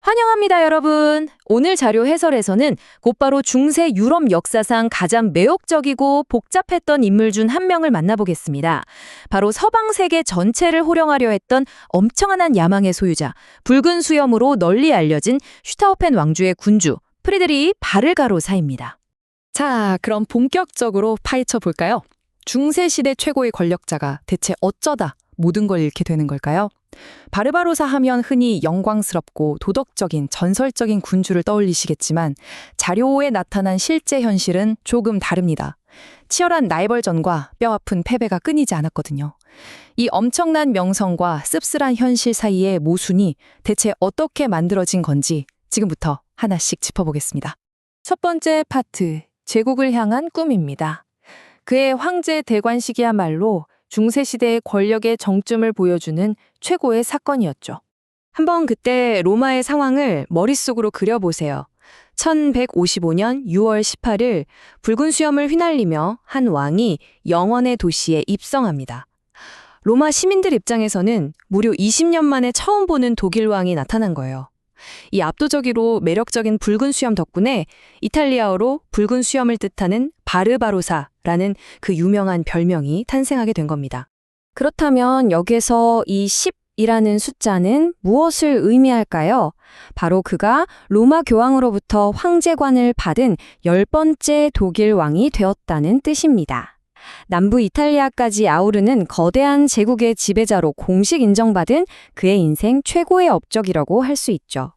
환영합니다, 여러분. 오늘 자료 해설에서는 곧바로 중세 유럽 역사상 가장 매혹적이고 복잡했던 인물 중 한 명을 만나보겠습니다. 바로 서방 세계 전체를 호령하려 했던 엄청난 야망의 소유자, 붉은 수염으로 널리 알려진 슈타우펜 왕조의 군주, 프리드리히 바르바로사입니다. 자, 그럼 본격적으로 파헤쳐 볼까요? 중세 시대 최고의 권력자가 대체 어쩌다 모든 걸 잃게 되는 걸까요? 바르바로사 하면 흔히 영광스럽고 도덕적인 전설적인 군주를 떠올리시겠지만 자료에 나타난 실제 현실은 조금 다릅니다. 치열한 라이벌전과 뼈아픈 패배가 끊이지 않았거든요. 이 엄청난 명성과 씁쓸한 현실 사이의 모순이 대체 어떻게 만들어진 건지 지금부터 하나씩 짚어보겠습니다. 첫 번째 파트, 제국을 향한 꿈입니다. 그의 황제 대관식이야말로 중세시대의 권력의 정점을 보여주는 최고의 사건이었죠. 한번 그때 로마의 상황을 머릿속으로 그려보세요. 1155년 6월 18일 붉은 수염을 휘날리며 한 왕이 영원의 도시에 입성합니다. 로마 시민들 입장에서는 무려 20년 만에 처음 보는 독일 왕이 나타난 거예요. 이 압도적이로 매력적인 붉은 수염 덕분에 이탈리아어로 붉은 수염을 뜻하는 바르바로사라는 그 유명한 별명이 탄생하게 된 겁니다. 그렇다면 여기서 이 10이라는 숫자는 무엇을 의미할까요? 바로 그가 로마 교황으로부터 황제관을 받은 10번째 독일 왕이 되었다는 뜻입니다. 남부 이탈리아까지 아우르는 거대한 제국의 지배자로 공식 인정받은 그의 인생 최고의 업적이라고 할 수 있죠.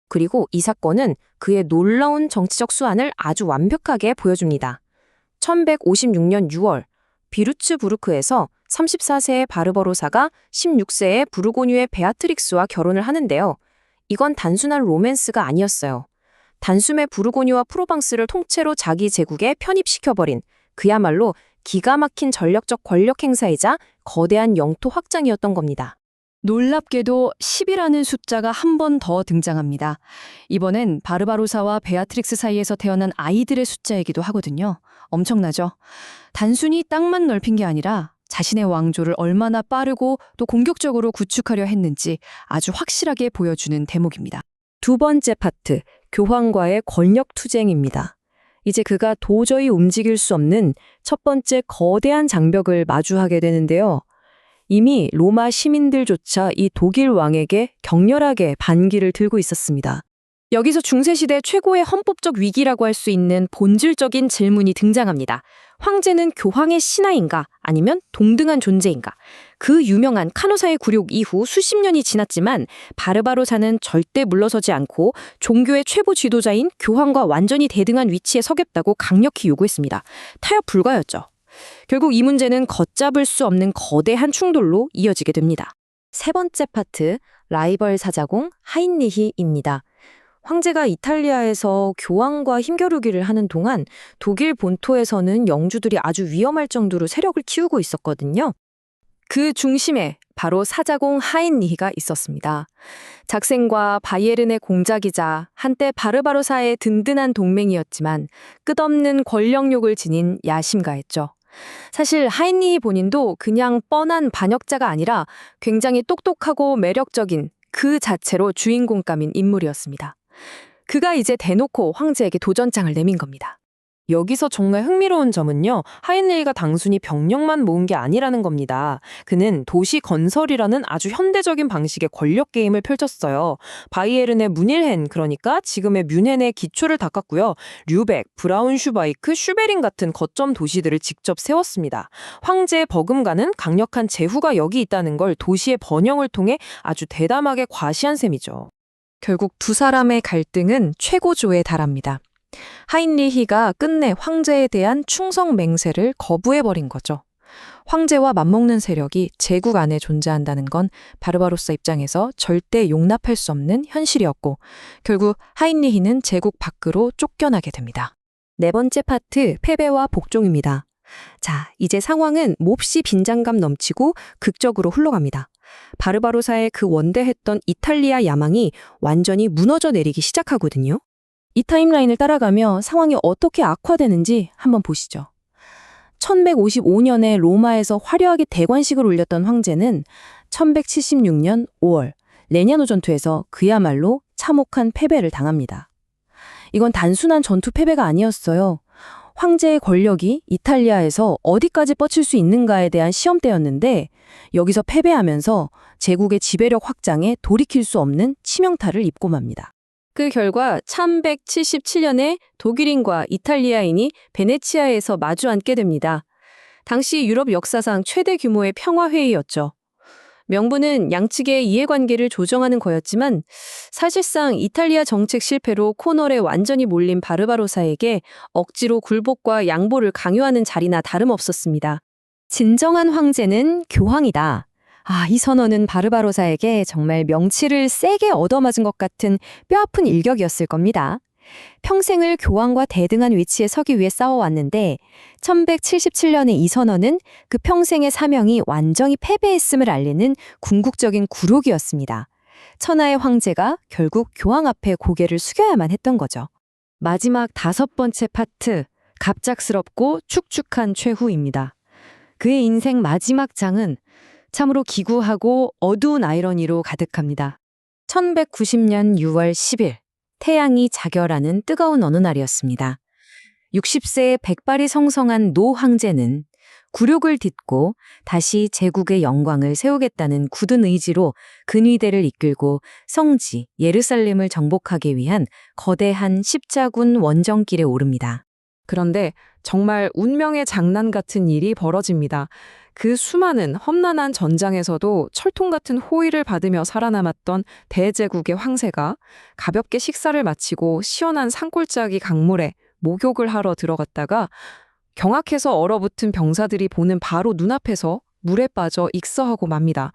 그리고 이 사건은 그의 놀라운 정치적 수완을 아주 완벽하게 보여줍니다. 1156년 6월 비루츠부르크에서 34세의 바르바로사가 16세의 부르고뉴의 베아트릭스와 결혼을 하는데요. 이건 단순한 로맨스가 아니었어요. 단숨에 부르고뉴와 프로방스를 통째로 자기 제국에 편입시켜버린 그야말로 기가 막힌 전력적 권력 행사이자 거대한 영토 확장이었던 겁니다. 놀랍게도 10이라는 숫자가 한 번 더 등장합니다. 이번엔 바르바로사와 베아트릭스 사이에서 태어난 아이들의 숫자이기도 하거든요. 엄청나죠? 단순히 땅만 넓힌 게 아니라 자신의 왕조를 얼마나 빠르고 또 공격적으로 구축하려 했는지 아주 확실하게 보여주는 대목입니다. 두 번째 파트, 교황과의 권력 투쟁입니다. 이제 그가 도저히 움직일 수 없는 첫 번째 거대한 장벽을 마주하게 되는데요. 이미 로마 시민들조차 이 독일 왕에게 격렬하게 반기를 들고 있었습니다. 여기서 중세시대 최고의 헌법적 위기라고 할 수 있는 본질적인 질문이 등장합니다. 황제는 교황의 신하인가 아니면 동등한 존재인가? 그 유명한 카노사의 굴욕 이후 수십 년이 지났지만 바르바로사는 절대 물러서지 않고 종교의 최고 지도자인 교황과 완전히 대등한 위치에 서겠다고 강력히 요구했습니다. 타협 불가였죠. 결국 이 문제는 걷잡을 수 없는 거대한 충돌로 이어지게 됩니다. 세 번째 파트, 라이벌 사자공 하인리히입니다. 황제가 이탈리아에서 교황과 힘겨루기를 하는 동안 독일 본토에서는 영주들이 아주 위험할 정도로 세력을 키우고 있었거든요. 그 중심에 바로 사자공 하인리히가 있었습니다. 작센과 바이에른의 공작이자 한때 바르바로사의 든든한 동맹이었지만 끝없는 권력욕을 지닌 야심가였죠. 사실 하인리히 본인도 그냥 뻔한 반역자가 아니라 굉장히 똑똑하고 매력적인 그 자체로 주인공감인 인물이었습니다. 그가 이제 대놓고 황제에게 도전장을 내민 겁니다. 여기서 정말 흥미로운 점은요, 하인리히가 단순히 병력만 모은 게 아니라는 겁니다. 그는 도시 건설이라는 아주 현대적인 방식의 권력 게임을 펼쳤어요. 바이에른의 문일헨, 그러니까 지금의 뮌헨의 기초를 닦았고요. 류벡, 브라운슈바이크, 슈베린 같은 거점 도시들을 직접 세웠습니다. 황제의 버금가는 강력한 제후가 여기 있다는 걸 도시의 번영을 통해 아주 대담하게 과시한 셈이죠. 결국 두 사람의 갈등은 최고조에 달합니다. 하인리히가 끝내 황제에 대한 충성 맹세를 거부해버린 거죠. 황제와 맞먹는 세력이 제국 안에 존재한다는 건 바르바로사 입장에서 절대 용납할 수 없는 현실이었고 결국 하인리히는 제국 밖으로 쫓겨나게 됩니다. 네 번째 파트, 패배와 복종입니다. 자, 이제 상황은 몹시 빈장감 넘치고 극적으로 흘러갑니다. 바르바로사의 그 원대했던 이탈리아 야망이 완전히 무너져 내리기 시작하거든요. 이 타임라인을 따라가며 상황이 어떻게 악화되는지 한번 보시죠. 1155년에 로마에서 화려하게 대관식을 올렸던 황제는 1176년 5월 레냐노 전투에서 그야말로 참혹한 패배를 당합니다. 이건 단순한 전투 패배가 아니었어요. 황제의 권력이 이탈리아에서 어디까지 뻗칠 수 있는가에 대한 시험대였는데 여기서 패배하면서 제국의 지배력 확장에 돌이킬 수 없는 치명타를 입고 맙니다. 그 결과 1177년에 독일인과 이탈리아인이 베네치아에서 마주 앉게 됩니다. 당시 유럽 역사상 최대 규모의 평화회의였죠. 명분은 양측의 이해관계를 조정하는 거였지만 사실상 이탈리아 정책 실패로 코널에 완전히 몰린 바르바로사에게 억지로 굴복과 양보를 강요하는 자리나 다름없었습니다. 진정한 황제는 교황이다. 이 선언은 바르바로사에게 정말 명치를 세게 얻어맞은 것 같은 뼈아픈 일격이었을 겁니다. 평생을 교황과 대등한 위치에 서기 위해 싸워왔는데 1177년의 이 선언은 그 평생의 사명이 완전히 패배했음을 알리는 궁극적인 굴욕이었습니다. 천하의 황제가 결국 교황 앞에 고개를 숙여야만 했던 거죠. 마지막 5번째 파트, 갑작스럽고 축축한 최후입니다. 그의 인생 마지막 장은 참으로 기구하고 어두운 아이러니로 가득합니다. 1190년 6월 10일 태양이 자결하는 뜨거운 어느 날이었습니다. 60세의 백발이 성성한 노 황제는 굴욕을 딛고 다시 제국의 영광을 세우겠다는 굳은 의지로 근위대를 이끌고 성지 예루살렘을 정복하기 위한 거대한 십자군 원정길에 오릅니다. 그런데 정말 운명의 장난 같은 일이 벌어집니다. 그 수많은 험난한 전장에서도 철통 같은 호의를 받으며 살아남았던 대제국의 황새가 가볍게 식사를 마치고 시원한 산골짜기 강물에 목욕을 하러 들어갔다가 경악해서 얼어붙은 병사들이 보는 바로 눈앞에서 물에 빠져 익사하고 맙니다.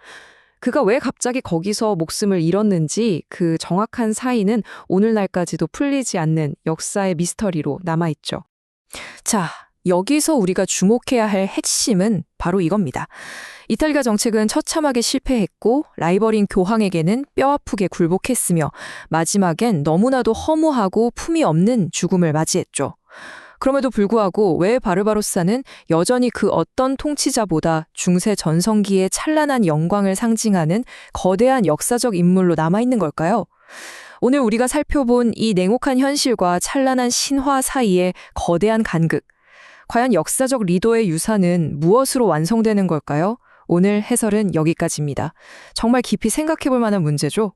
그가 왜 갑자기 거기서 목숨을 잃었는지 그 정확한 사인은 오늘날까지도 풀리지 않는 역사의 미스터리로 남아있죠. 자, 여기서 우리가 주목해야 할 핵심은 바로 이겁니다. 이탈리아 정책은 처참하게 실패했고 라이벌인 교황에게는 뼈아프게 굴복했으며 마지막엔 너무나도 허무하고 품이 없는 죽음을 맞이했죠. 그럼에도 불구하고 왜 바르바로사는 여전히 그 어떤 통치자보다 중세 전성기의 찬란한 영광을 상징하는 거대한 역사적 인물로 남아있는 걸까요? 오늘 우리가 살펴본 이 냉혹한 현실과 찬란한 신화 사이의 거대한 간극, 과연 역사적 리더의 유산은 무엇으로 완성되는 걸까요? 오늘 해설은 여기까지입니다. 정말 깊이 생각해 볼 만한 문제죠?